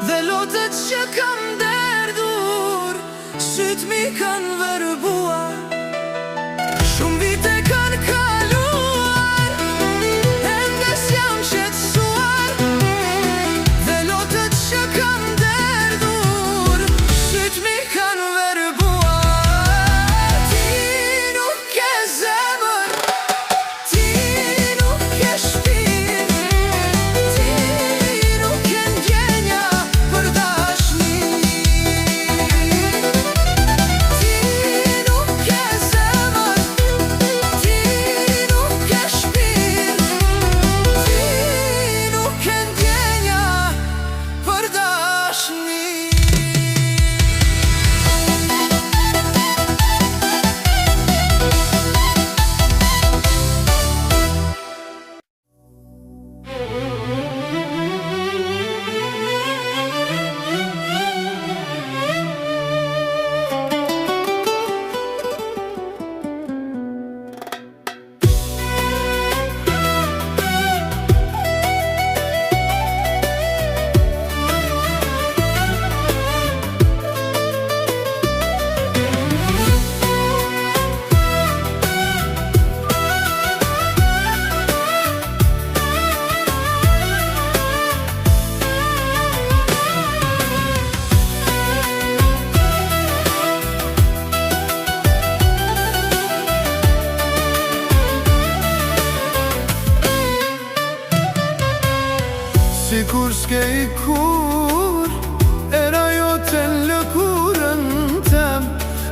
Dhe lotët që kam derdhur, syt mi kanë verbuar. Shumë vite kanë kaluar, ende s'jam qetësuar. Dhe lotët që kam derdhur, syt mi kanë verbuar. Ti nuk ke zemër, ti nuk ke shpirt, ti nuk ke ndjenja për dashni. Ti nuk ke zemër, ti nuk ke shpirt, ti nuk ke ndjenja për dashni. Sikur s'ke I kur, era jote lëkurën tem.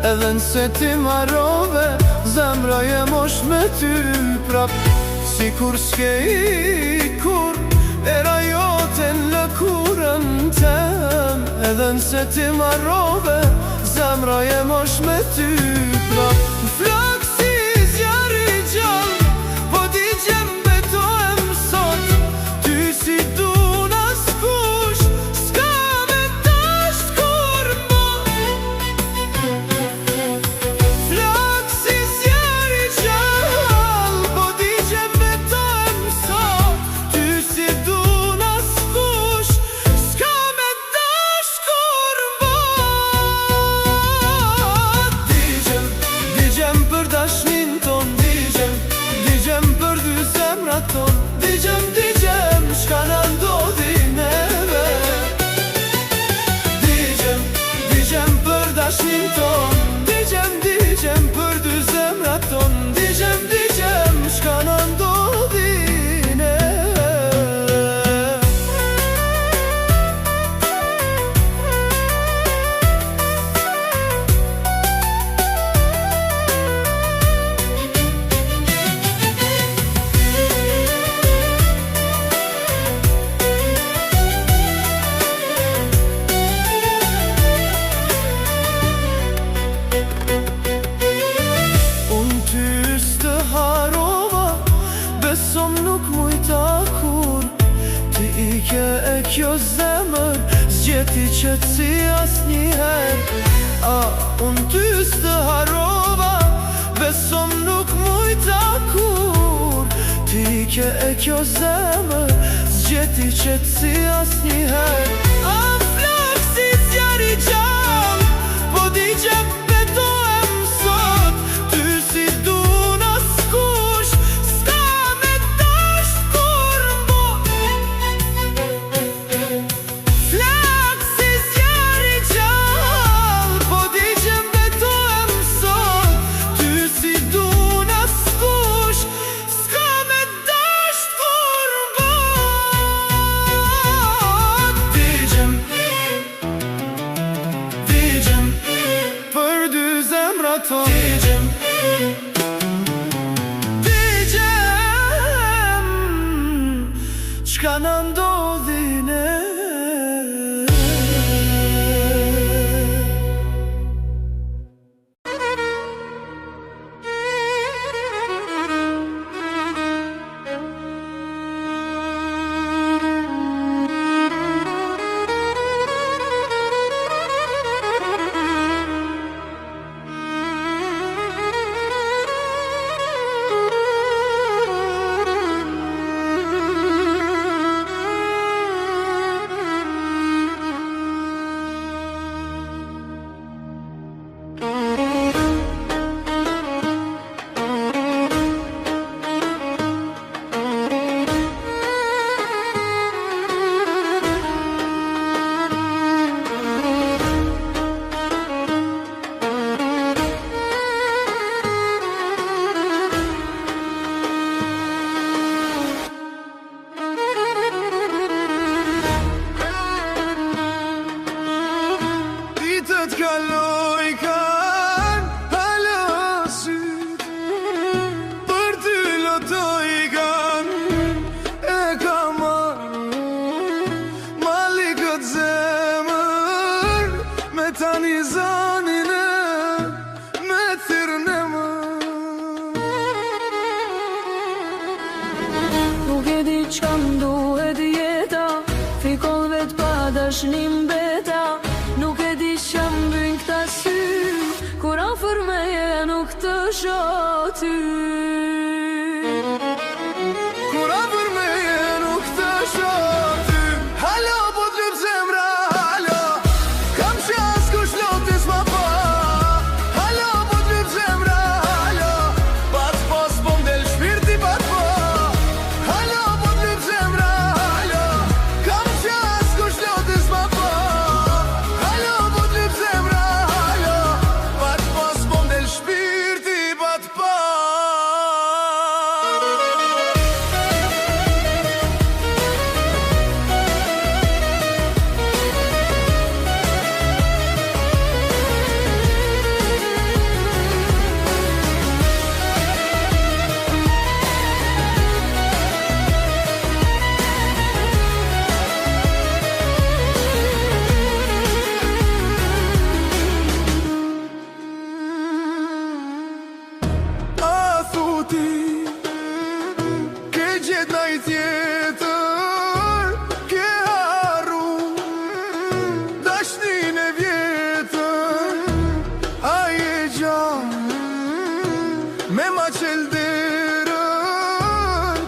Edhe nëse ti marrove, zemra je mosh me ty prap. Sikur s'ke I kur, era jote lëkurën tem. Edhe nëse ti marrove, zemra je mosh me ty prap. Flok si zjarri gjall, po di gjem betohem sot. Ty si Digjem, shka na ndodhi neve. Digjem për dashnin ton. Digjem për dy zemrat ton. Digjem, shka na ndodhi neve. E kjo zemër zgjeti qëtë si asnjëher. Unë ty s'të harova, besom nuk mujta kur. Ti ke e kjo zemër zgjeti qëtë si asnjëher. Flok si zjarri gjall, po di që betohem sot. Ty si du s'kush, s'ka me dasht kur mbo. Flok si zjarri gjall, po di që betohem sot. Ty si du s'kush, s'ka me dasht kur mbo. Digjem për dy zemrat ton. Digjem, çka na ndodhi neve. Vitet kaloj kan hala syt, për ty lotoj kan e kam marrë mali këtë zemër, me tani zanin e me thirën e më. Nuk e di që duhet jeta, fikon vet pa dashnim beta. Nuk e di që mbyn këta sy, kur afër meje nuk të shoh ty. Kur afër meje nuk të shoh ty. Halo, po t'lyp zemra, halo, kam qas kush lotis ma pa. Halo, po t'lyp zemra, halo, pat pos po m'del shpirti pat po. Halo, po t'lyp zemra, halo, kam qas kush lotis ma pa. Halo, po t'lyp zemra, halo, pat pos po m'del shpirti pat po. Ke gjet na i tjetër, ke arru dashnin e vjetër. Ai e gjanë me ma qel derën,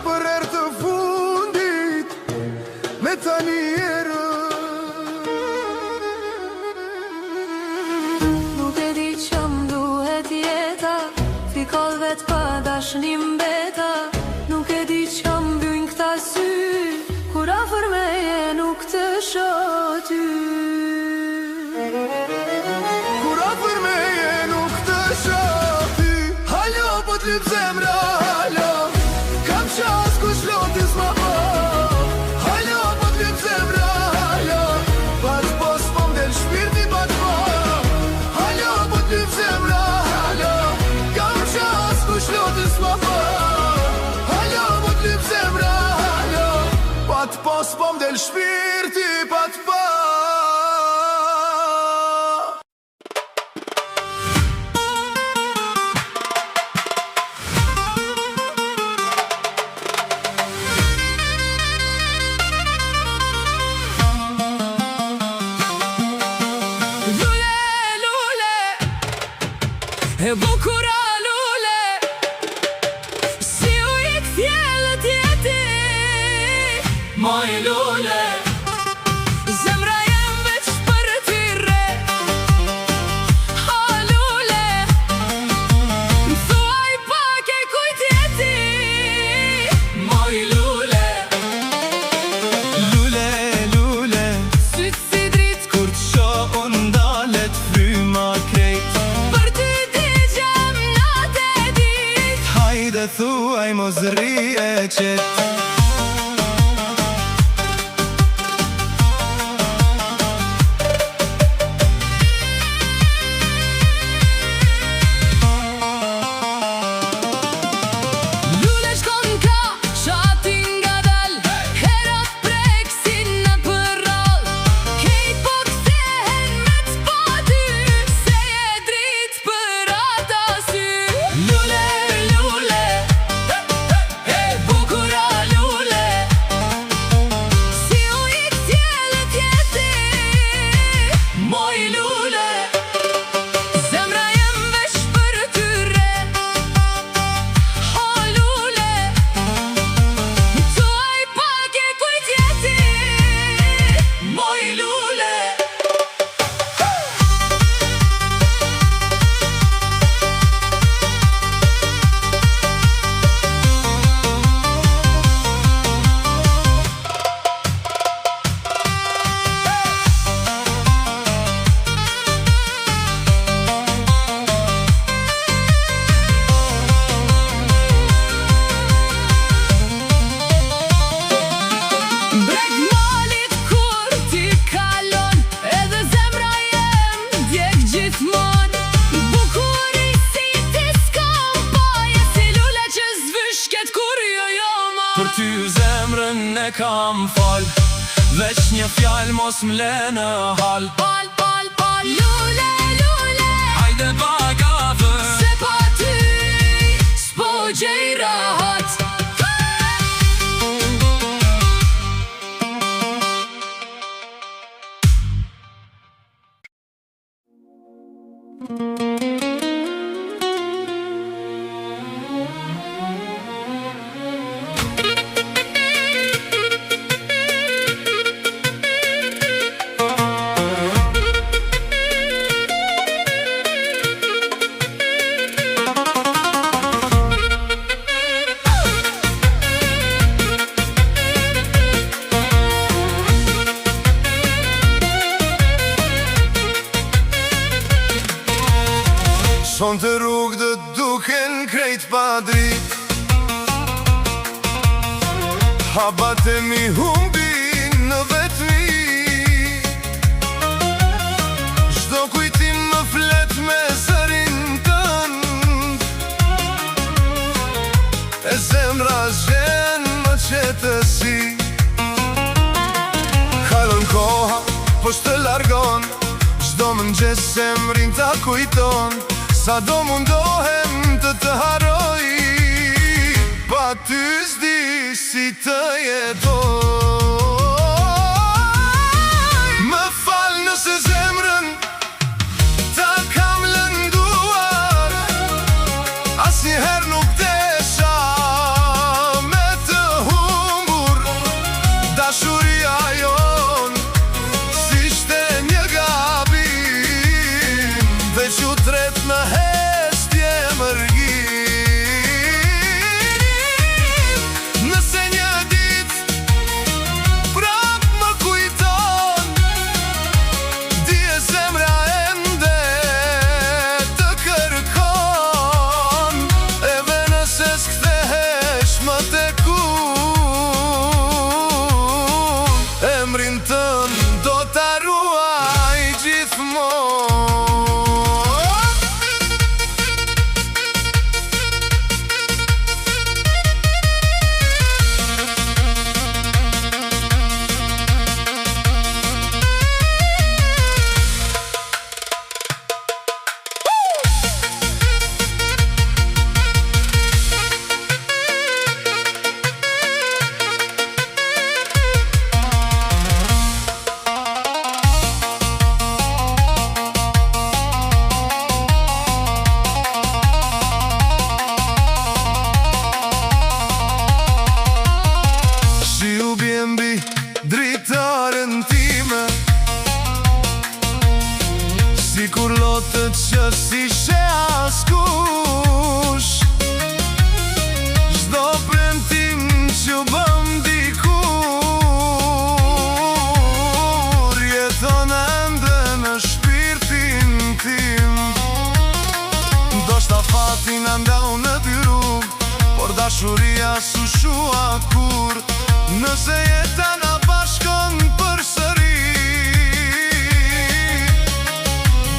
për herë të fundit me tani erën. Nuk e di që duhet jeta, fikon vet pa dashnim beta. Nuk e di që mbyn këta sy, kur afër meje nuk të shoh ty. Kur afër meje nuk të shoh ty. Halo, po t'lyp zemra, halo, kam qas kush lotis ma po. Halo, po t'lyp zemra, halo, pat pos po m'del shpirti pat po. Halo, po t'lyp zemra, halo, kam qas kush lotis ma po. Halo, po t'lyp zemra, halo, pat pos po m'del shpirti pat po. Lule, lule, e bukura lule, si u ik fjellët jeti. Moj lule, Zemra jem veç për ty re. O lule, m'thuaj pak e kujt jeti. moj lule, lule, lule, Syt si drit kur t'shoh unë ndalet fryma krejt. për ty digjem kam fal, veç një fjall mos m'le në hal. Pal, pal, pal, lule, lule, Hajde bagavë, se pa ty s'po gjej rahat. Son të rrugë dhe duken krejt pa drit, habat e mi humbin në vetmi. Çdo kujtim më flet me zërin tënd, e zemra zhen më qetësi. Kalon koha, po s'të largon, çdo mëngjes zemrin ta kujton. Sa do mundohem të haroj, pa ty s'di si të jetoj. Më fal nëse zemrën ta kam lënduar, asnjëherë nuk desha me të humbur. Dashuria jon s'ishte një gabim, veç u tret në heshtje mërgim. Nëse një dit prap më kujton, dije zemra ende të kërkon. Edhe nëse s'kthehesh më tek unë, emrin tënd do ta ruaj gjithmonë. Dritarën time, si kur lotët që s'ishe askush. Çdo premtim që bëm dikur, jeton ende në shpirtin tim. Ndoshta fati na ndau në dy rrugë, por dashuria s'u shua kur. Nëse jeta na bashkon përsëri,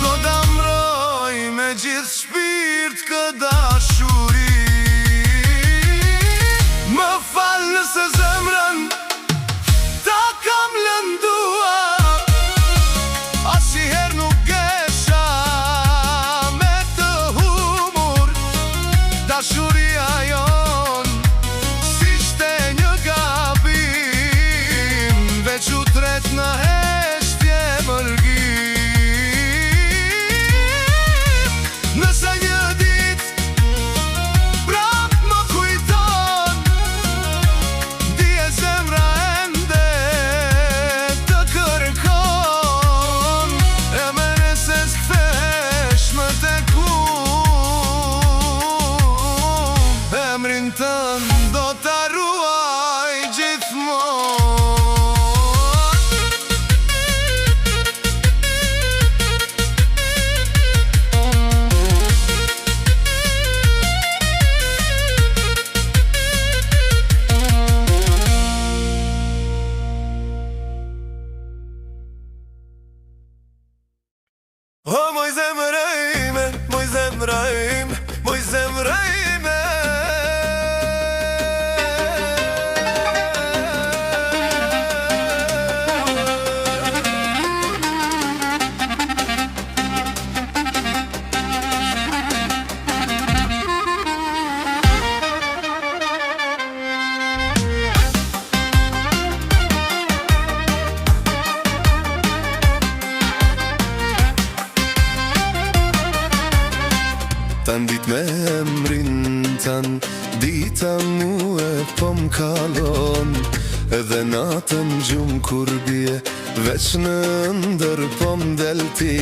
do ta mbroj me gjithë shpirt këtë dashuri. Më fal nëse zemrën ta kam lënduar, asnjëherë nuk gesha me të humbur. Dashuria jon s'ishte një gabim, veç u tret në heshtje mërgim. Nëse një dit prap më kujton, dije zemra ende të kërkon. E me nëse s'kthesh më tek unë, emrin tënd do ta ruaj gjithmonë. O moj zemra ime, moj zemra ime, moj zemra ime. Tan dit me emrin tan, dita mu e po m'kalon, edhe natën gjumë kur bje, veç në ndër po m'del ti.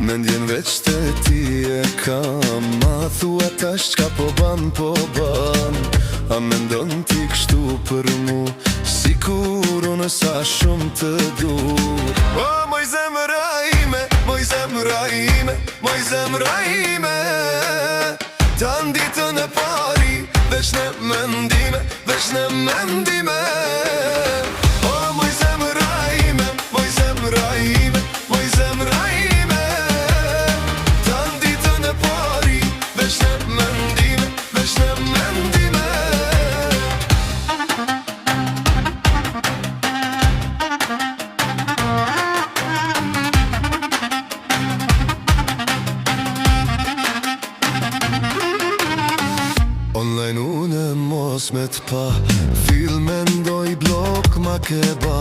Mendjen veç të ti e kam, ma thua tash qka po ban, a mendon ti kështu për mu, si kur unë sa shumë të du. O, moj zemra ime, moj zemra ime, moj zemra ime, tan ditën e pari, veç në mendime, veç në mendime. O, moj zemra ime, moj zemra ime, moj zemra ime, tan ditën e pari, veç në mendime, veç në mendime. Online unë mos me t'pa, fil me ndoj blok ma ke ba.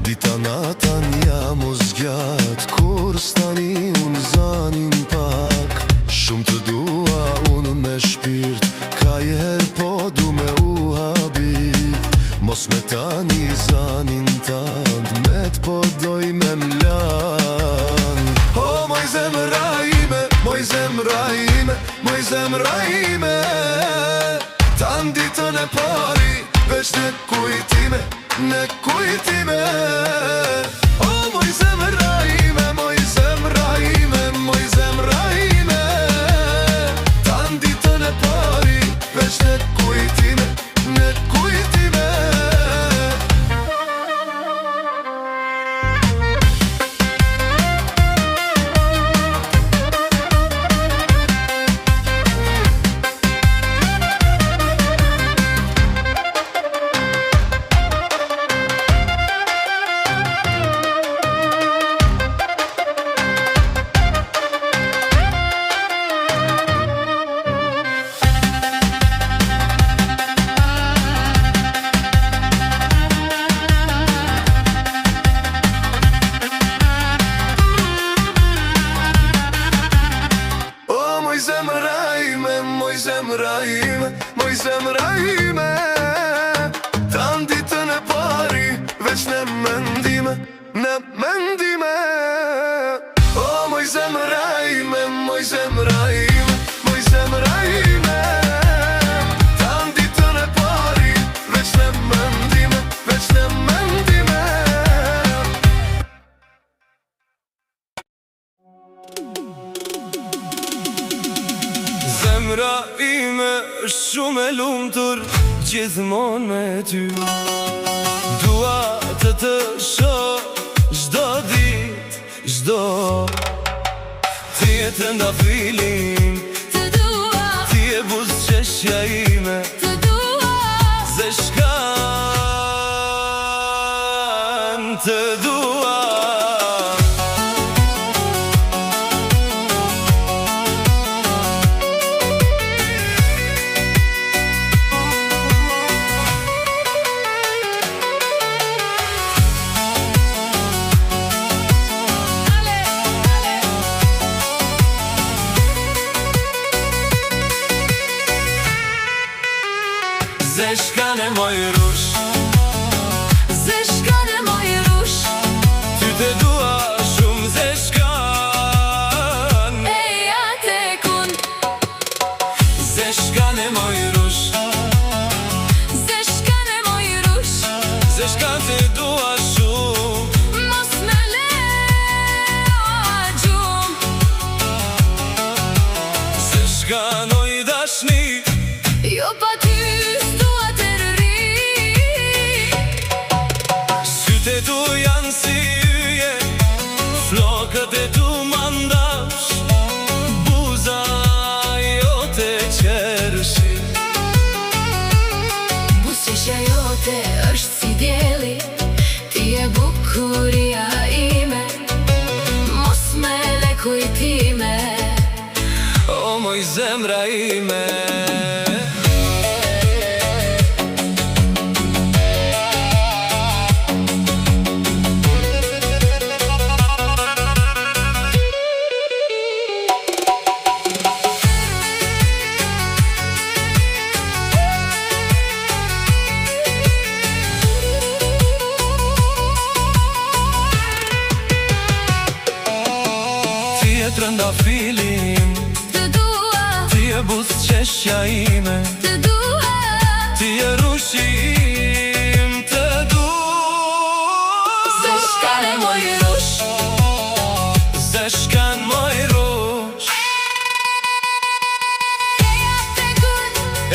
Dita nata jam u zgjat, kur stani unë zanin pak. Shumë të dua unë me shpirt, ka jer po du me u habit. Mos me tani zanin tant, me t'po doj me mlan. O, moj zemra ime, moj zemra ime, moj zemra ime, tan ditën e pari, veç në kujtime, në kujtime. O, moj zemra ime, moj zemra ime, moj zemra ime, tan ditën e pari, veç në kujtime, në kujtime. Moj zemra ime, moj zemra ime, moj zemra ime, tan ditën e pari, veç në mendime, në mendime. O, moj zemra ime, moj zemra ime, moj zemra ime, tan ditën e pari, veç në mendime, veç në mendime. Zemra ime është shumë e lumtur, gjithmon me ty. Dua të shoh çdo dit, çdo. Ti e të nda filin, Të dua, ti e buzëqeshja ime, të dua, se shkan të dua. Zeshkan e moj rush, zeshkan e moj rush, ty të dua shumë zeshkan. e ja te kun, Zeshkan e moj rush, zeshkan e moj rush, zeshkan të dua shumë. mos me le o gjum. Zeshkan oj dashni, Jo pa ty s'dua të rri, sytë e tu janë si yje, flokët e tu mandash, buza jote qershi. buzëqeshja jote është si dielli, ti e bukuria ime, mos me le kujtime. O, moj zemra ime. trëndafilim. Të dua, Ti e buzëqeshja ime, të dua, ti e rushim. Të dua Zeshkane moj rush, Zeshkan moj rush. eja te gur.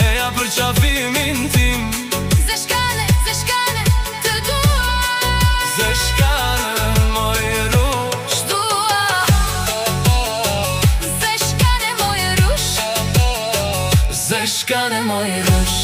Eja për qafimin tim, Zeshkane, zeshkane, të dua, Zeshkan moj rush. dua. Zeshkane moj rush, Zeshkan moj rush.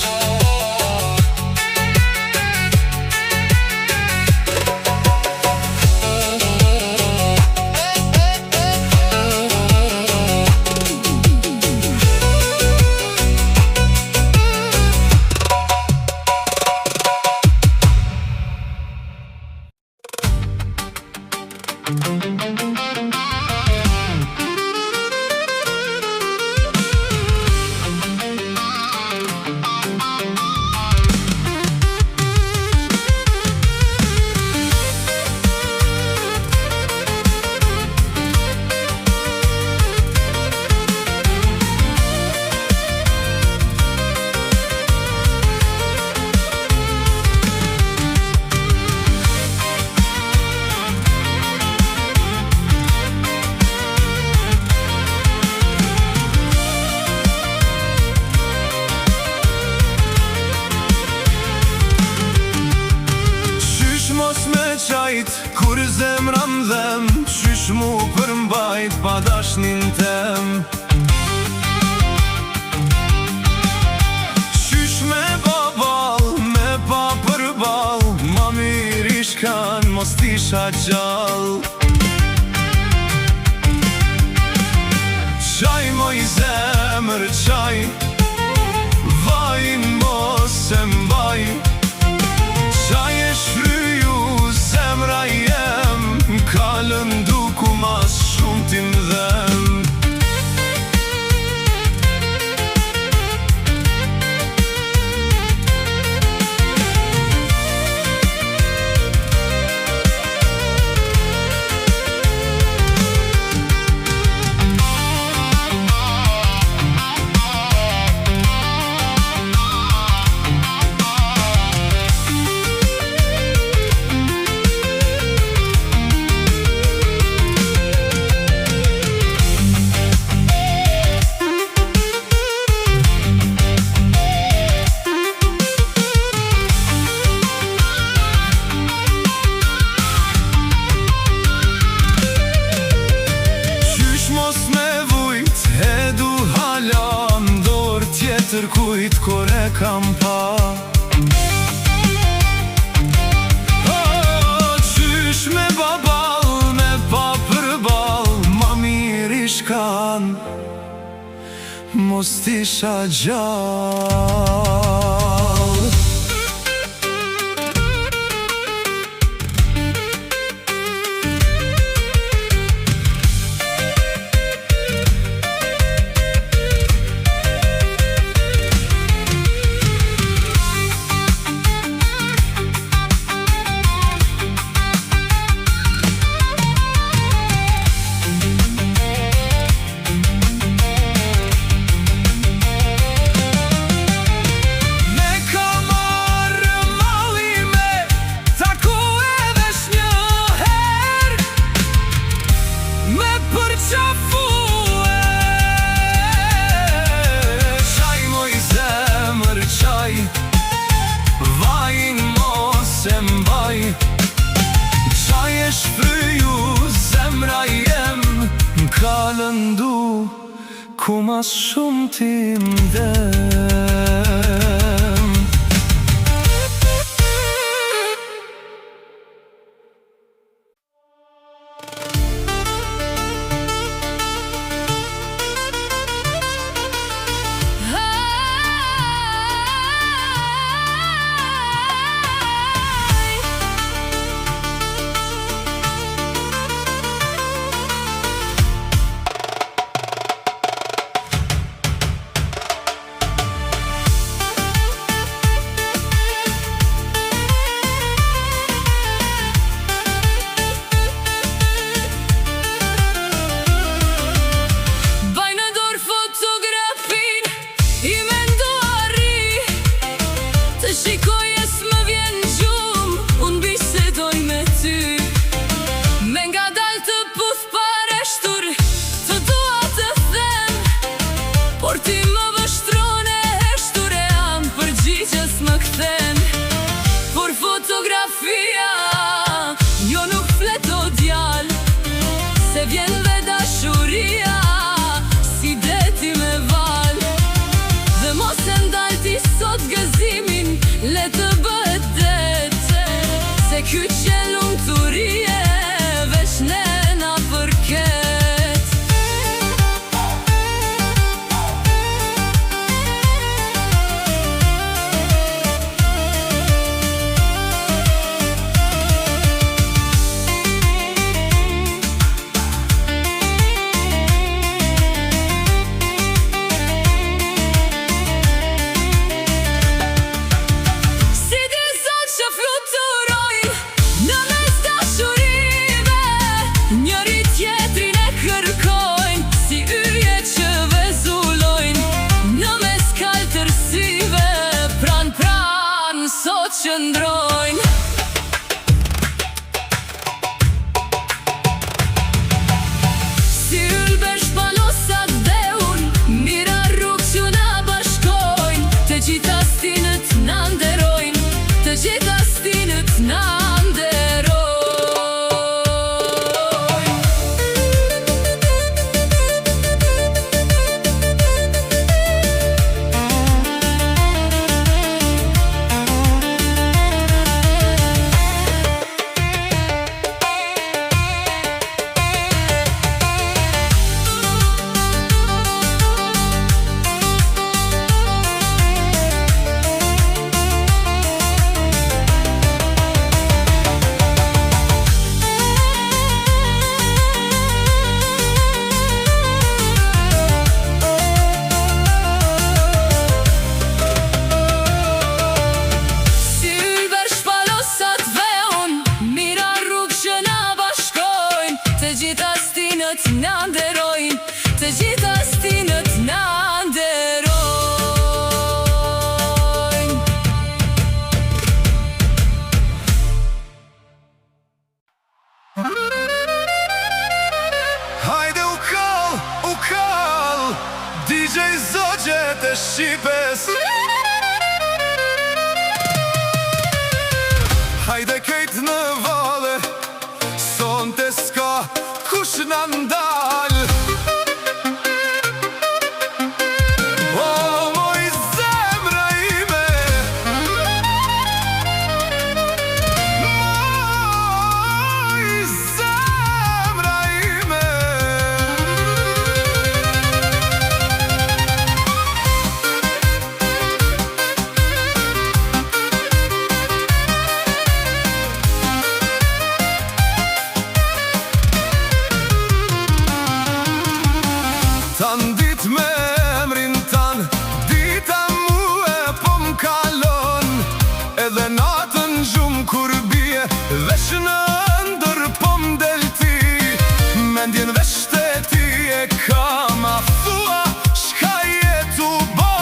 Kur zemra m'dhem, qysh mu përmbajt pa dashnin tem. Qysh me babal, me pa përbal, ma mirë ishkan mos t'isha gjall. Qaj moj zemër qaj, vajin mos e mbaj. Qaj e shfryu zemra jem, ka lëndu ku mas shumë ti m'dhem. Kujt kur e kam pa qysh me babal, me pa përbal, ma mirë ishkan mos t'isha gjall. Vajin mos e mbaj, qaj e shfryu zemra jem, m'ka lëndu ku mas shumë ti m'dhem. vjen dhe dashuria si deti me val. Dhe mos e ndalti sot gëzimin, le të bëhet det, se ky që lumturie veç ne na përket. Qëndrojnë si ylbe shpalosat dhe unë, mira rrugë që na bashkojnë, të gjitha stinët na nderojnë, të gjitha stinët na nderojnë. Na nderojnë, të gjitha stinët na nderojnë. Hajde u kall DJ Zogjet e Shqipes. Hajde kejt në vale, sonte s'ka kush na ndal. O moj zemra ime, moj zemra ime. Tan dit me emrin tan, dita mu e po m'kalon, edhe natën gjumë kur bie, vesh në ndër po m'del ti, mendjen vesh të ti e kam. A thua shka jetu ba,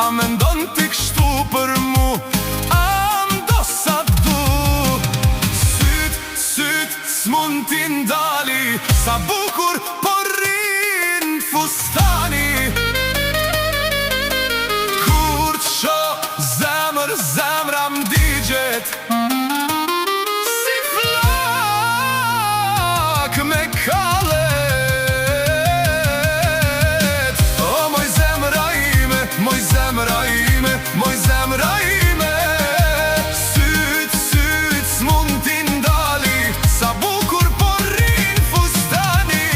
a mendon ti kështu për mu, a mdo sa du. Syt s'mun ti ndali, sa bukur por fustani. Kur të sho zemra m'digjet si flak me kalet. O moj zemra ime, moj zemra ime, moj zemra ime. Syt s'mun ti ndali, sa bukur por rin fustani.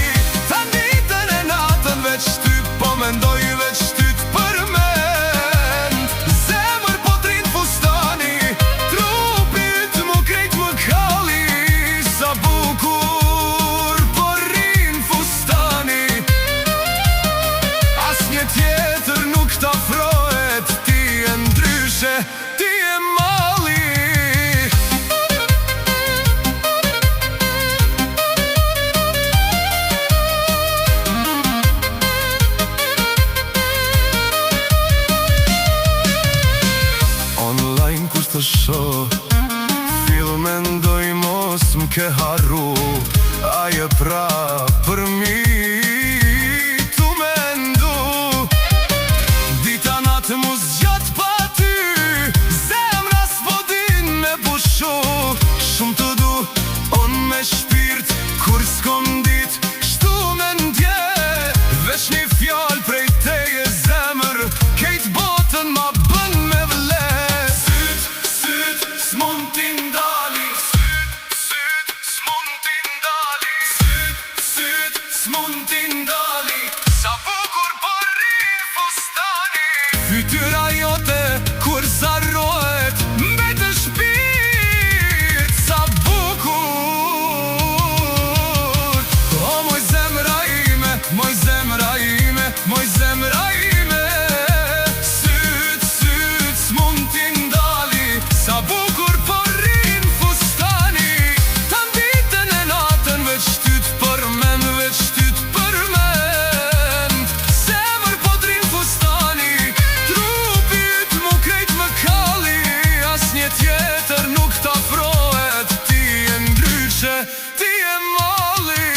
Ta ditën e natën veç ty po mendoj, veç ty t'përmend. Zemër po t'rin fustani, trupit mu krejt më kalli, sa bukur po rin fustani. As një tjetër nuk t'afrohet, ti e ndryshe, ti e malli. Të shoh fill mendoj mos m'ke harru, aje pra për mi tu mendu. Dita natë mu zgjat pa ty, zemra s'po din me pushu. Shumë të du on me shpirt kur s'kom fundit, kështu me ndje. Vesh një fjall prej teje zemër, kejt botën ma bën me vler. Syt, syt, s'mon t'i ndali. Syt, syt, s'mon t'i ndali. Syt, syt, s'mon t'i ndali. Sa bukur po rrin fustani. Fytyra jote kur zarohet me të shpirt. Sa bukur. O moj zemra ime, moj zemra ime, moj zemra ime. Syt, syt, s'mon t'i ndali. Sa bukur po rrin fustani. Ta ditën e natën veç tyt për men, veç tyt për men. Zemër po t'rin fustani. Trupi yt mu krejt më kalli. As një tjetër nuk t'afrohet. Ti e ndryshe, ti e malli.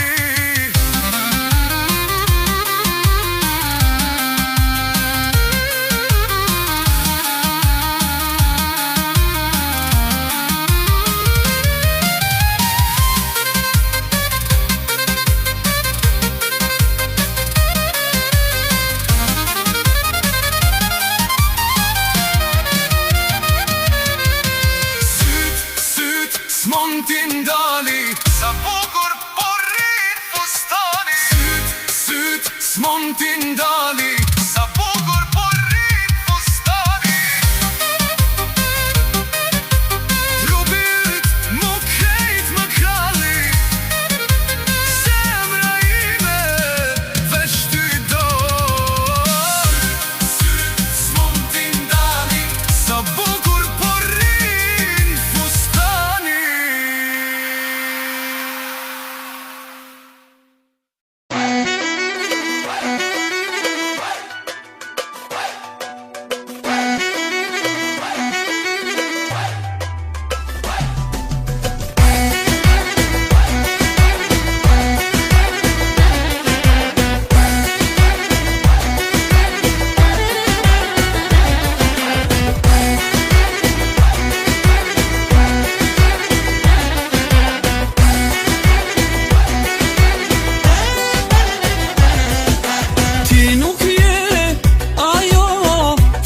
Syt, syt, s'mon t'i ndali. Sa bukur po rrin fustani. Syt, syt, s'mon t'i ndali. Sa bukur po rrin fustani. Trupi yt mu krejt më kalli. Zemra ime veç ty do. Syt, s'mon t'i ndali. Sa bukur po rrin fustani. Ti nuk je ajo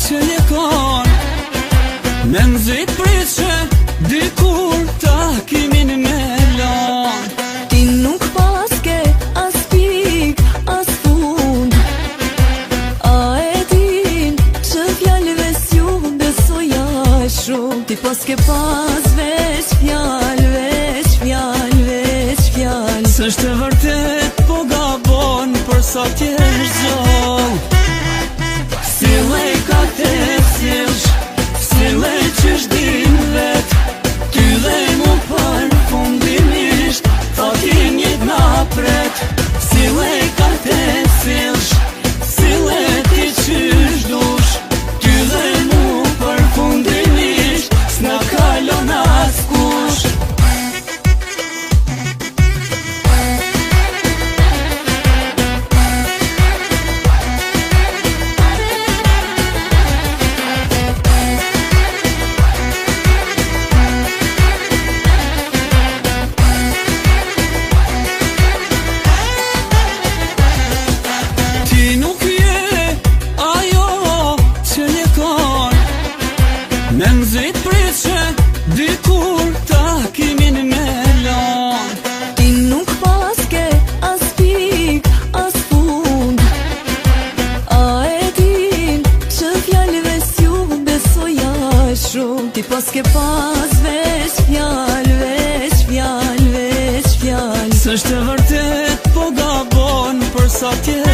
që je kon. Me nëzit prishe dikur takimin me lan. Ti nuk paske as pik, as fund. A e din që fjallëve s'ju besoja e shumë. Ti paske pas veç fjall, veç fjall, veç fjall. S'është e vërtet po gabon për sa t'jesh zoll. Sile ka te s'jesh, sile qysh din vet. Ty dhe mu përfundimisht, ta ti njët na pret. Sile ka te s'jesh, sile ti qysh dush. Ty dhe mu përfundimisht, s'na kalon as kush. Ti nuk je ajo që je kon. Me nëzit prishe dikur takimin me lan. Ti nuk paske as pik, as fund. A e din që fjallëve s'ju besoja e shumë. Ti paske pas veç fjall, veç fjall, veç fjall. S'është e vërtet po gabon për sa t'jesh